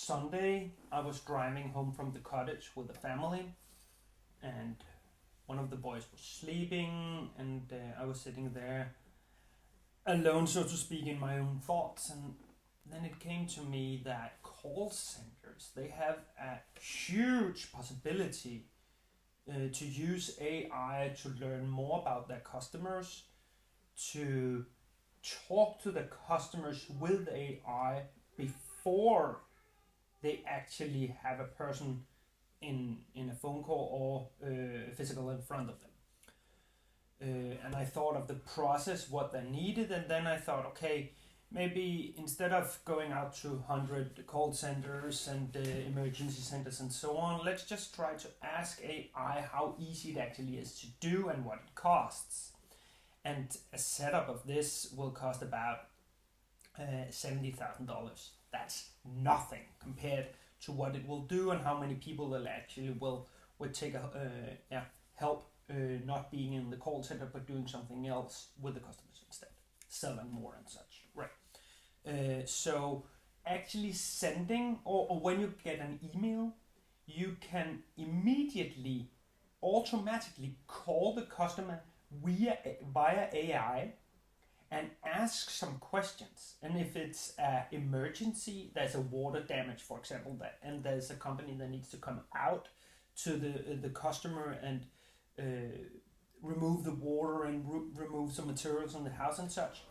Sunday, I was driving home from the cottage with the family, and one of the boys was sleeping, and I was sitting there alone, so to speak, in my own thoughts. And then it came to me that call centers, they have a huge possibility to use AI to learn more about their customers, to talk to the customers with AI before they actually have a person in a phone call or physical in front of them. And I thought of the process, what they needed, and then I thought, okay, maybe instead of going out to 100 call centers and emergency centers and so on, let's just try to ask AI how easy it actually is to do and what it costs. And a setup of this will cost about $70,000. That's nothing compared to what it will do and how many people it actually will take help not being in the call center but doing something else with the customers instead, selling more and such. Right. So actually sending or when you get an email, you can immediately automatically call the customer via AI and ask some questions. And if it's an emergency, there's a water damage, for example, and there's a company that needs to come out to the customer and remove the water and remove some materials in the house and such,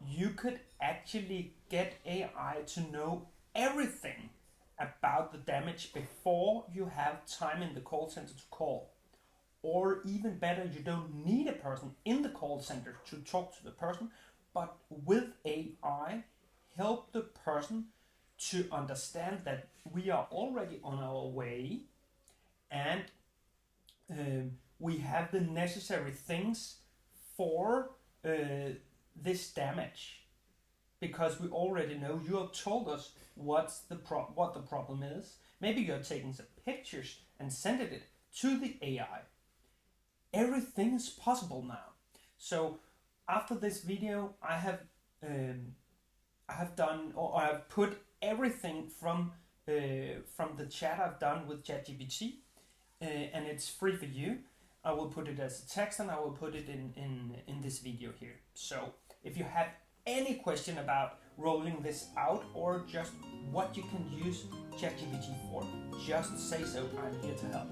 you could actually get AI to know everything about the damage before you have time in the call center to call. Or even better, you don't need a person in the call center to talk to the person, but with AI, help the person to understand that we are already on our way and we have the necessary things for this damage, because we already know you have told us what the problem is. Maybe you're taking some pictures and sending it to the AI. Everything is possible now. So after this video, I have put everything from the chat I've done with ChatGPT, and it's free for you. I will put it as a text and I will put it in this video here. So if you have any question about rolling this out or just what you can use ChatGPT for, just say so. I'm here to help.